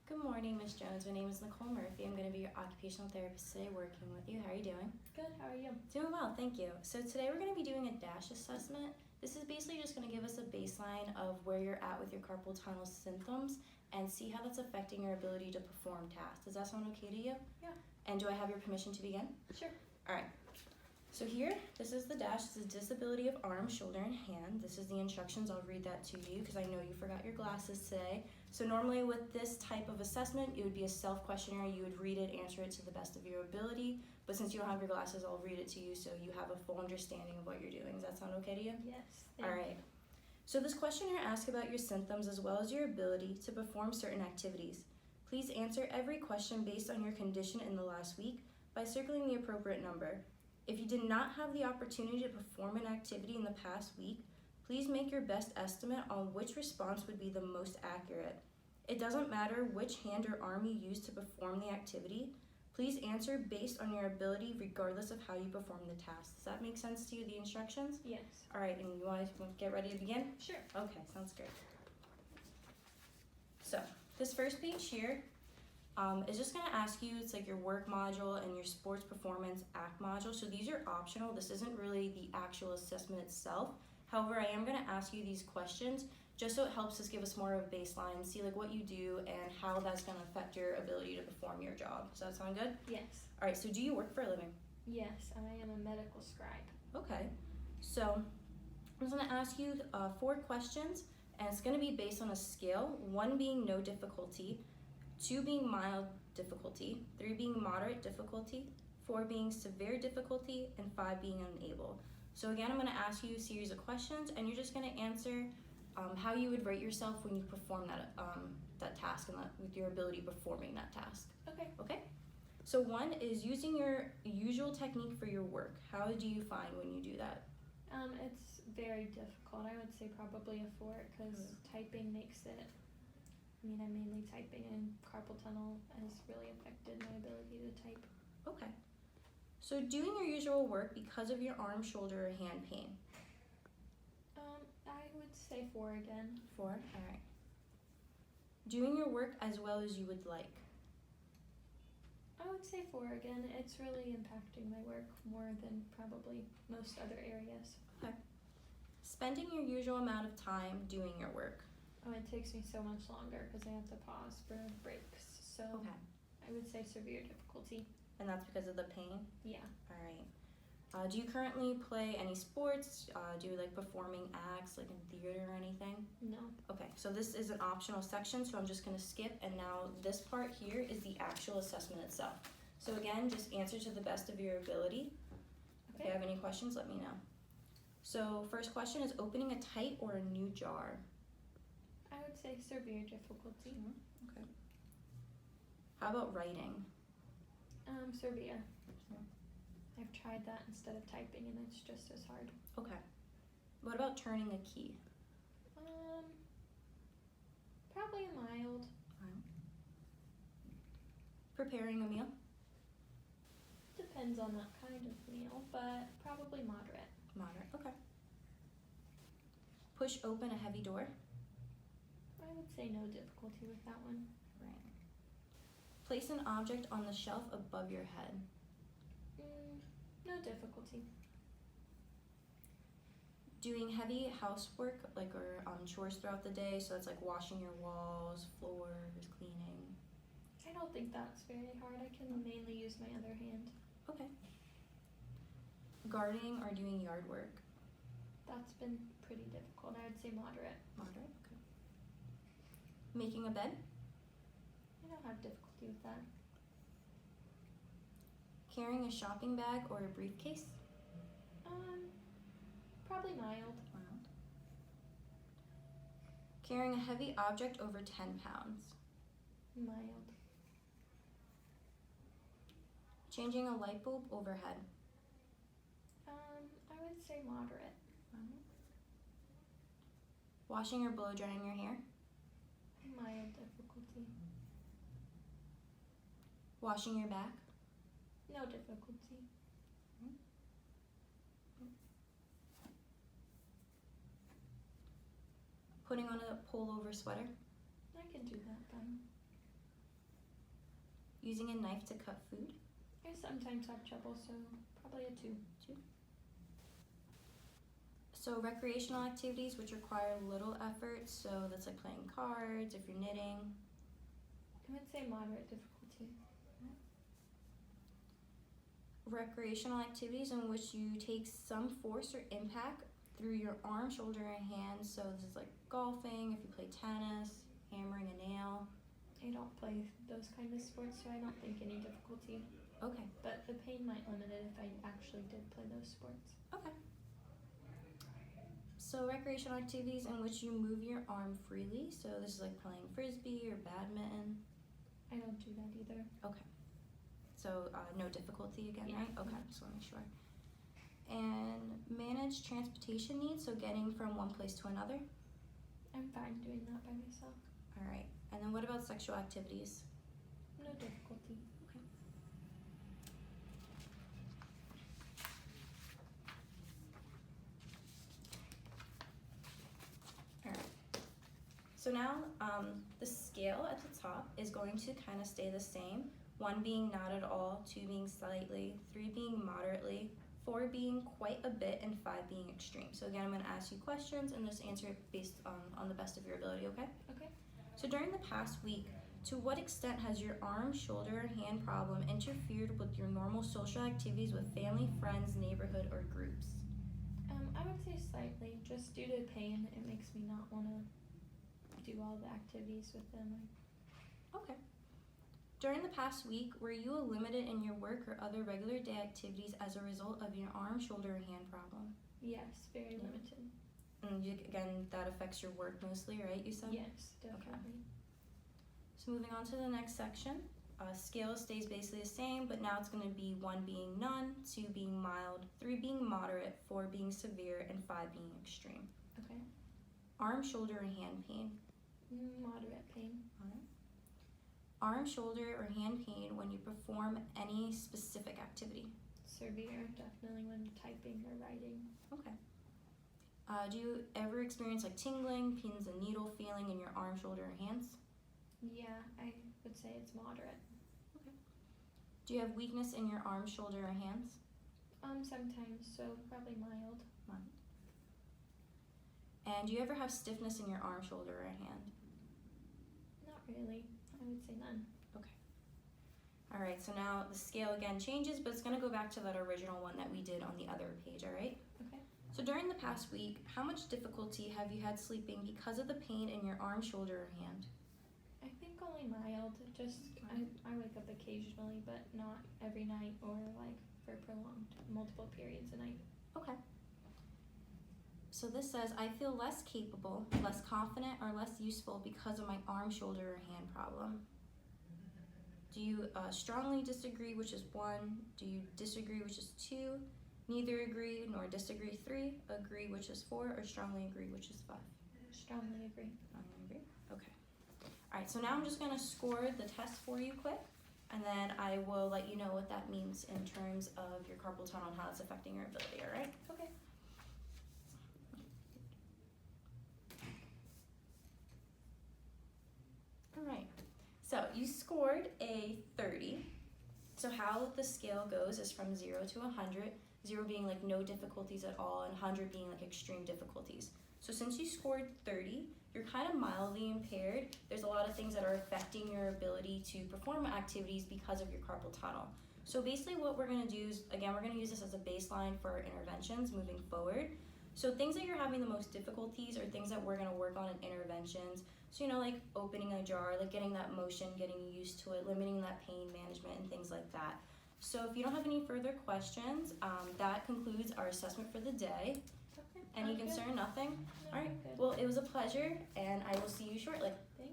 Good morning, Ms. Jones. My name is Nicole Murphy. I'm going to be your occupational therapist today working with you. How are you doing? Good, how are you? Doing well, thank you. So today we're going to be doing a DASH assessment. This is basically just going to give us a baseline of where you're at with your carpal tunnel symptoms and see how that's affecting your ability to perform tasks. Does that sound okay to you? Yeah. And do I have your permission to begin? Sure. All right. So here, this is the DASH. This is disability of arm, shoulder, and hand. This is the instructions. I'll read that to you because I know you forgot your glasses today. So normally with this type of assessment, it would be a self-questionnaire. You would read it, answer it to the best of your ability. But since you don't have your glasses, I'll read it to you so you have a full understanding of what you're doing. Does that sound okay to you? Yes. All right. So this questionnaire asks about your symptoms as well as your ability to perform certain activities. Please answer every question based on your condition in the last week by circling the appropriate number. If you did not have the opportunity to perform an activity in the past week, please make your best estimate on which response would be the most accurate. It doesn't matter which hand or arm you use to perform the activity. Please answer based on your ability regardless of how you perform the task. Does that make sense to you, the instructions? Yes. All right, and you want to get ready to begin? Sure. Okay, sounds great. So, this first page here is just going to ask you, it's like your work module and your sports performance act module. So these are optional. This isn't really the actual assessment itself. However, I am going to ask you these questions just so it helps us give us more of a baseline, see like what you do and how that's going to affect your ability to perform your job. Does that sound good? Yes. All right, so do you work for a living? Yes, I am a medical scribe. Okay, so I'm just going to ask you 4 questions, and it's going to be based on a scale, 1 being no difficulty, 2 being mild difficulty, 3 being moderate difficulty, 4 being severe difficulty, and 5 being unable. So again, I'm going to ask you a series of questions, and you're just going to answer how you would rate yourself when you perform that task and with your ability performing that task. Okay. Okay? So 1 is using your usual technique for your work. How do you find when you do that? It's very difficult. I would say probably a 4 because typing makes it, I'm mainly typing and carpal tunnel has really affected my ability to type. Okay. So doing your usual work because of your arm, shoulder, or hand pain? I would say 4 again. 4, all right. Doing your work as well as you would like? I would say 4 again. It's really impacting my work more than probably most other areas. Okay. Spending your usual amount of time doing your work? It takes me so much longer because I have to pause for breaks. So Okay. I would say severe difficulty. And that's because of the pain? Yeah. All right. Do you currently play any sports? Do you like performing acts like in theater or anything? No. Okay, so this is an optional section, so I'm just going to skip, and now this part here is the actual assessment itself. So again, just answer to the best of your ability. If Okay. you have any questions, let me know. So first question is opening a tight or a new jar? I would say severe difficulty. Okay. How about writing? Severe. Sure. I've tried that instead of typing and it's just as hard. Okay. What about turning a key? Probably mild. Preparing a meal? Depends on what kind of meal, but probably moderate. Moderate, okay. Push open a heavy door? I would say no difficulty with that one. Right. Place an object on the shelf above your head? No difficulty. Doing heavy housework, or chores throughout the day, so it's like washing your walls, floors, cleaning. I don't think that's very hard. I can mainly use my other hand. Okay. Gardening or doing yard work? That's been pretty difficult. I would say moderate. Moderate, okay. Making a bed? I don't have difficulty with that. Carrying a shopping bag or a briefcase? Probably mild. Mild. Carrying a heavy object over 10 pounds? Mild. Changing a light bulb overhead? I would say moderate. Washing or blow drying your hair? Mild difficulty. Washing your back? No difficulty. Putting on a pullover sweater? I can do that then. Using a knife to cut food. I sometimes have trouble, so probably a 2. So recreational activities which require little effort, so that's like playing cards, if you're knitting. I would say moderate difficulty. Recreational activities in which you take some force or impact through your arm, shoulder, and hands. So this is like golfing, if you play tennis, hammering a nail. I don't play those kind of sports, so I don't think any difficulty. Okay. But the pain might limit it if I actually did play those sports. Okay. So recreational activities in which you move your arm freely. So this is like playing frisbee or badminton. I don't do that either. Okay. So no difficulty again, Yeah. right? Okay, just want to make sure. And manage transportation needs, so getting from one place to another. I'm fine doing that by myself. All right. And then what about sexual activities? No difficulty. All right. So now the scale at the top is going to kind of stay the same. 1 being not at all, 2 being slightly, 3 being moderately, 4 being quite a bit, and 5 being extreme. So again, I'm going to ask you questions and just answer it based on the best of your ability, okay? Okay. So during the past week, to what extent has your arm, shoulder, or hand problem interfered with your normal social activities with family, friends, neighborhood, or groups? I would say slightly, just due to pain. It makes me not want to do all the activities with them. Okay. During the past week, were you limited in your work or other regular day activities as a result of your arm, shoulder, or hand problem? Yes, very Yeah. limited. And again, that affects your work mostly, right, you said? Yes, definitely. So moving on to the next section. Scale stays basically the same, but now it's going to be 1 being none, 2 being mild, 3 being moderate, 4 being severe, and 5 being extreme. Okay. Arm, shoulder, or hand pain? Moderate pain. Arm, shoulder, or hand pain when you perform any specific activity? Severe, definitely when typing or writing. Okay. Do you ever experience like tingling, pins and needle feeling in your arm, shoulder, or hands? Yeah, I would say it's moderate. Do you have weakness in your arm, shoulder, or hands? Sometimes, so probably mild. And do you ever have stiffness in your arm, shoulder, or hand? Not really. I would say none. All right, so now the scale again changes, but it's going to go back to that original one that we did on the other page, all right? Okay. So during the past week, how much difficulty have you had sleeping because of the pain in your arm, shoulder, or hand? I think only mild. Just I wake up occasionally, but not every night or like for prolonged multiple periods a night. Okay. So this says, I feel less capable, less confident, or less useful because of my arm, shoulder, or hand problem. Do you strongly disagree, which is 1? Do you disagree, which is 2? Neither agree nor disagree, 3? Agree, which is 4? Or strongly agree, which is 5? Strongly agree. Strongly agree? Okay. All right, so now I'm just going to score the test for you quick, and then I will let you know what that means in terms of your carpal tunnel and how it's affecting your ability, all right? Okay. All right. So you scored a 30. So how the scale goes is from 0 to 100, 0 being like no difficulties at all, and 100 being like extreme difficulties. So since you scored 30, you're kind of mildly impaired. There's a lot of things that are affecting your ability to perform activities because of your carpal tunnel. So basically what we're gonna do is, again, we're gonna use this as a baseline for our interventions moving forward. So things that you're having the most difficulties are things that we're gonna work on in interventions. So, you know, like opening a jar, like getting that motion, getting used to it, limiting that pain management and things like that. So if you don't have any further questions, that concludes our assessment for the day. Okay. Any Sounds good. concern? Nothing? No, All right. I'm good. Well, it was a pleasure, and I will see you shortly. Thank